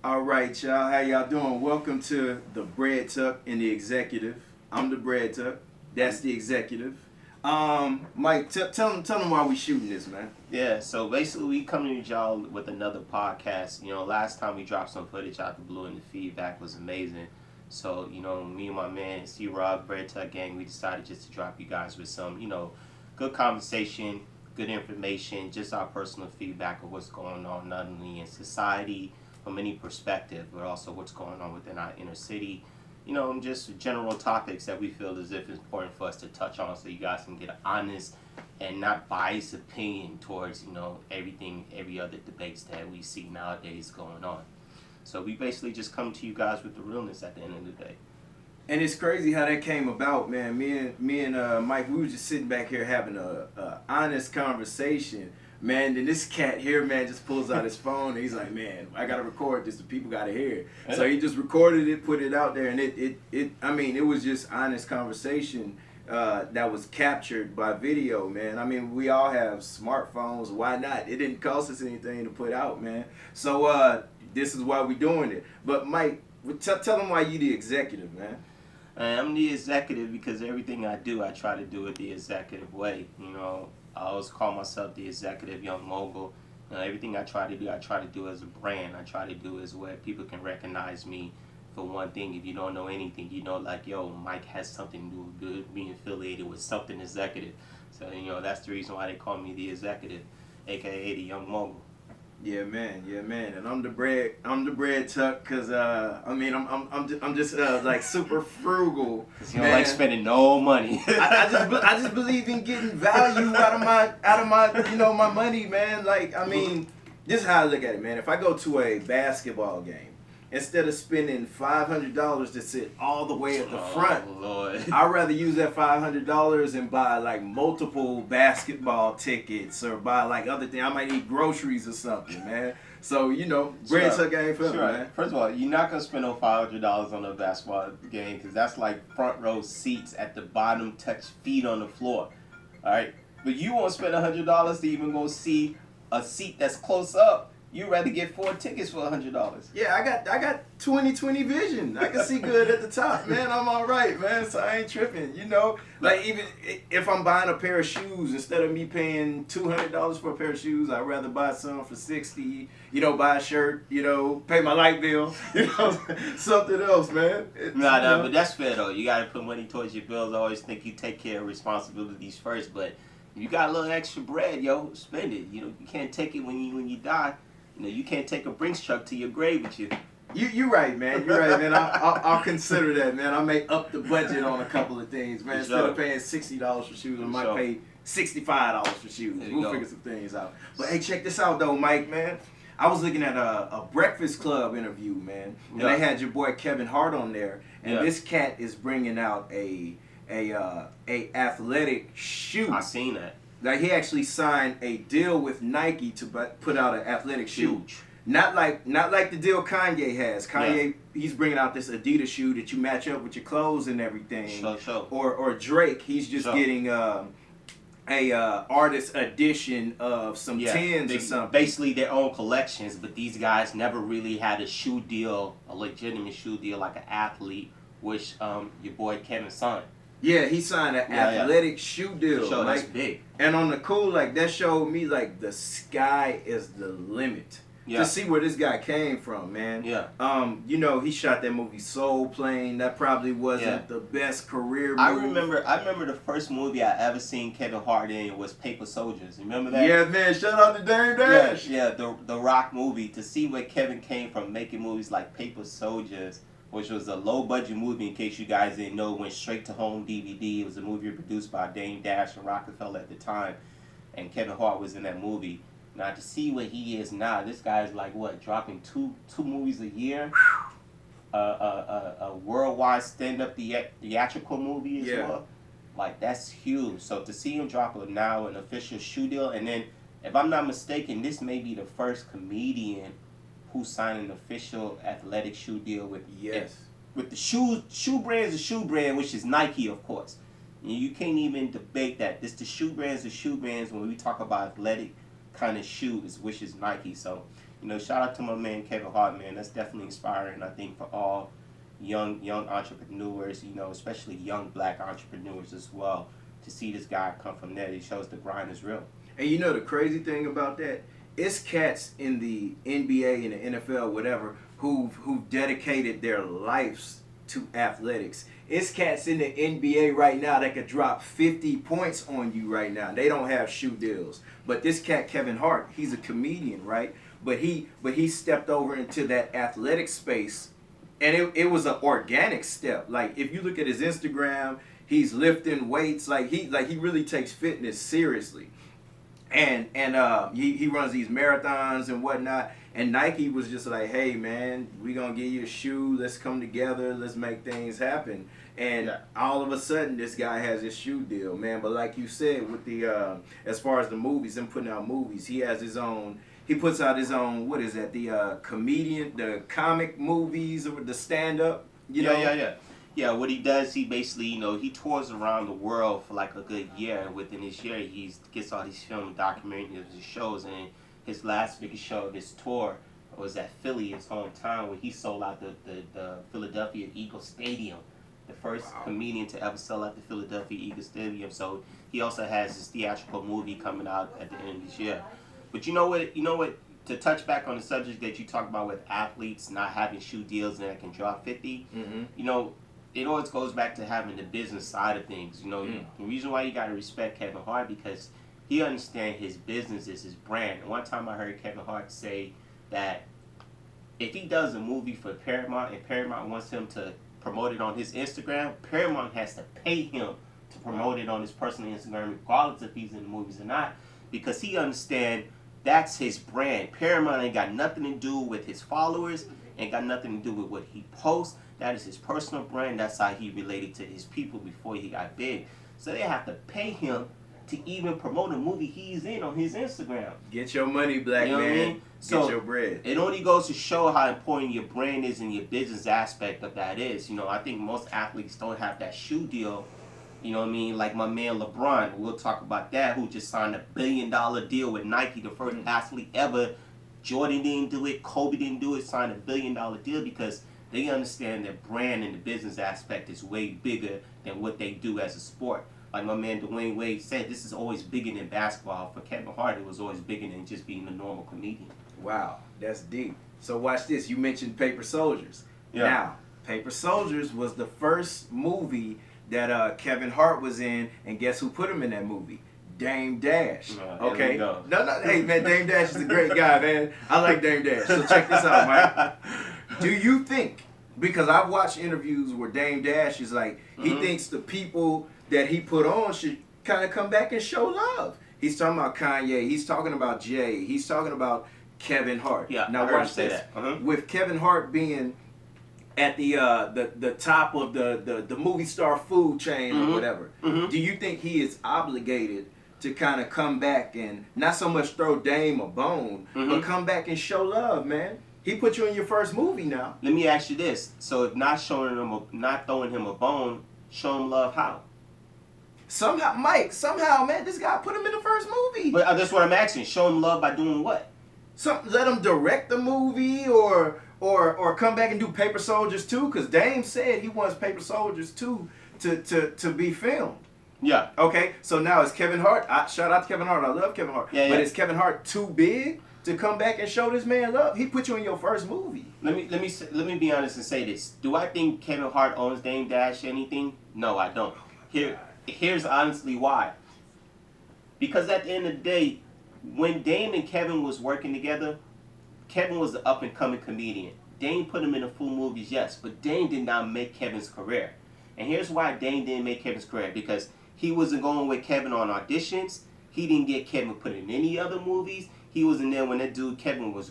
All right, y'all. How y'all doing? Welcome to the Bread Tuck and the Executive. I'm the Bread Tuck. That's the Executive. Mike, tell them why we shooting this, man. Yeah, so basically we coming to y'all with another podcast. Last time we dropped some footage out the blue and the feedback was amazing. So, me and my man C-Rob, Bread Tuck Gang, we decided just to drop you guys with some, good conversation, good information, just our personal feedback of what's going on, not only in society, from any perspective, but also what's going on within our inner city. Just general topics that we feel as if it's important for us to touch on so you guys can get an honest and not biased opinion towards, every other debates that we see nowadays going on. So we basically just come to you guys with the realness at the end of the day. And it's crazy how that came about, man. Me and Mike, we were just sitting back here having a honest conversation. Man, then this cat here, man, just pulls out his phone and he's like, man, I gotta record this, the people gotta hear it. So he just recorded it, put it out there, and it was just honest conversation that was captured by video, man. I mean, we all have smartphones, why not? It didn't cost us anything to put out, man. So this is why we're doing it. But Mike, tell them why you the executive, man. I'm the executive because everything I do, I try to do it the executive way. I always call myself the executive young mogul. Everything I try to do as a brand. I try to do is where people can recognize me for one thing. If you don't know anything, like, yo, Mike has something to do with being affiliated with something executive. So, that's the reason why they call me the executive, aka the young mogul. Yeah, man, and I'm the bread tuck, cause I'm just like super frugal. Cause you don't like spending no money. I just believe in getting value out of my my money, man. Like, I mean, this is how I look at it, man. If I go to a basketball game, instead of spending $500 to sit all the way at the front, Lord. I'd rather use that $500 and buy like multiple basketball tickets or buy like other things. I might need groceries or something, man. So, bread tuck game for man. First of all, you're not going to spend no $500 on a basketball game because that's like front row seats at the bottom, touch feet on the floor. All right? But you won't spend $100 to even go see a seat that's close up. You'd rather get 4 tickets for $100. Yeah, I got 20/20 vision. I can see good at the top, man. I'm all right, man. So I ain't tripping, Like, even if I'm buying a pair of shoes, instead of me paying $200 for a pair of shoes, I'd rather buy some for $60. Buy a shirt. Pay my light bill. Something else, man. But that's fair though. You gotta put money towards your bills. I always think you take care of responsibilities first, but if you got a little extra bread, yo, spend it. You can't take it when you die. You can't take a Brinks truck to your grave with you. You're right, man. You're right, man. I'll consider that, man. I may up the budget on a couple of things, man. Instead of paying $60 for shoes, I might pay $65 for shoes. We'll figure some things out. But hey, check this out though, Mike, man. I was looking at a Breakfast Club interview, man, and they had your boy Kevin Hart on there, and this cat is bringing out a athletic shoe. I seen that. Like, he actually signed a deal with Nike to put out an athletic shoe. Huge. Not like the deal Kanye has. Kanye, he's bringing out this Adidas shoe that you match up with your clothes and everything. Sure. Or Drake, he's just getting a artist edition of some tins or something. Basically their own collections, but these guys never really had a shoe deal, a legitimate shoe deal like an athlete, which your boy Kevin signed. Yeah, he signed an athletic shoe deal. Sure, like, that's big. And on the cool, like, that showed me, like, the sky is the limit. Yeah. To see where this guy came from, man. Yeah. He shot that movie Soul Plane. That probably wasn't the best career move. I remember the first movie I ever seen Kevin Hart in was Paper Soldiers. You remember that? Yeah, man. Shout out to Dame Dash. Yeah, the Rock movie. To see where Kevin came from, making movies like Paper Soldiers, which was a low-budget movie, in case you guys didn't know, went straight to home DVD. It was a movie produced by Dame Dash and Rockefeller at the time, and Kevin Hart was in that movie. Now, to see what he is now, this guy is like, what, dropping two movies a year? A worldwide stand-up theatrical movie as well? Like, that's huge. So to see him drop an official shoe deal, and then, if I'm not mistaken, this may be the first comedian who signed an official athletic shoe deal with with the shoe brand's a shoe brand, which is Nike, of course. You can't even debate that. The shoe brands when we talk about athletic kind of shoes, which is Nike. So Shout out to my man Kevin Hart, man. That's definitely inspiring, I think, for all young entrepreneurs, especially young black entrepreneurs as well. To see this guy come from there, it shows the grind is real. And the crazy thing about that, it's cats in the NBA and the NFL, whatever, who've dedicated their lives to athletics. It's cats in the NBA right now that could drop 50 points on you right now. They don't have shoe deals. But this cat, Kevin Hart, he's a comedian, right? But he stepped over into that athletic space, and it was an organic step. Like, if you look at his Instagram, he's lifting weights. Like he really takes fitness seriously. And he runs these marathons and whatnot. And Nike was just like, hey man, we gonna give you a shoe. Let's come together. Let's make things happen. And all of a sudden, this guy has his shoe deal, man. But like you said, with the as far as the movies, him putting out movies, he has his own. He puts out his own. What is that? The the comic movies or the stand up. Yeah, what he does, he basically, he tours around the world for like a good year. And within this year, he gets all these film documentaries, his shows, and his last biggest show of his tour was at Philly, his hometown, where he sold out the Philadelphia Eagles Stadium. The first comedian to ever sell out the Philadelphia Eagles Stadium. So he also has his theatrical movie coming out at the end of this year. But you know what? To touch back on the subject that you talked about with athletes not having shoe deals and that can drop 50, it always goes back to having the business side of things. The reason why you got to respect Kevin Hart, because he understands his business is his brand. And one time I heard Kevin Hart say that if he does a movie for Paramount and Paramount wants him to promote it on his Instagram, Paramount has to pay him to promote it on his personal Instagram, regardless if he's in the movies or not, because he understands that's his brand. Paramount ain't got nothing to do with his followers, ain't got nothing to do with what he posts. That is his personal brand. That's how he related to his people before he got big. So they have to pay him to even promote a movie he's in on his Instagram. Get your money, black man. What I mean? So get your bread. It only goes to show how important your brand is and your business aspect of that is. I think most athletes don't have that shoe deal. Like my man LeBron, we'll talk about that, who just signed $1 billion deal with Nike, the first athlete ever. Jordan didn't do it, Kobe didn't do it, signed $1 billion deal because they understand that brand and the business aspect is way bigger than what they do as a sport. Like my man Dwayne Wade said, this is always bigger than basketball. For Kevin Hart, it was always bigger than just being a normal comedian. Wow, that's deep. So watch this. You mentioned Paper Soldiers. Yeah. Now, Paper Soldiers was the first movie that Kevin Hart was in, and guess who put him in that movie? Dame Dash. Okay. No, hey man, Dame Dash is a great guy, man. I like Dame Dash. So check this out, Mike. Do you think, because I've watched interviews where Dame Dash is like, he thinks the people that he put on should kind of come back and show love. He's talking about Kanye. He's talking about Jay. He's talking about Kevin Hart. Yeah, now watch this. With Kevin Hart being at the top of the movie star food chain or whatever, do you think he is obligated to kind of come back and not so much throw Dame a bone, but come back and show love, man? He put you in your first movie now. Let me ask you this: so if not throwing him a bone, show him love how? Somehow, Mike. Somehow, man, this guy put him in the first movie. But that's what I'm asking. Show him love by doing what? Let him direct the movie, or come back and do Paper Soldiers 2, because Dame said he wants Paper Soldiers 2 to be filmed. Yeah. Okay. So now is Kevin Hart? Shout out to Kevin Hart. I love Kevin Hart. Yeah. But is Kevin Hart too big to come back and show this man love? He put you in your first movie. Let me be honest and say this. Do I think Kevin Hart owns Dame Dash anything? No, I don't. Here's honestly why. Because at the end of the day, when Dame and Kevin was working together, Kevin was an up-and-coming comedian. Dame put him in the full movies, yes, but Dame did not make Kevin's career. And here's why Dame didn't make Kevin's career. Because he wasn't going with Kevin on auditions. He didn't get Kevin put in any other movies. He wasn't there when that dude Kevin was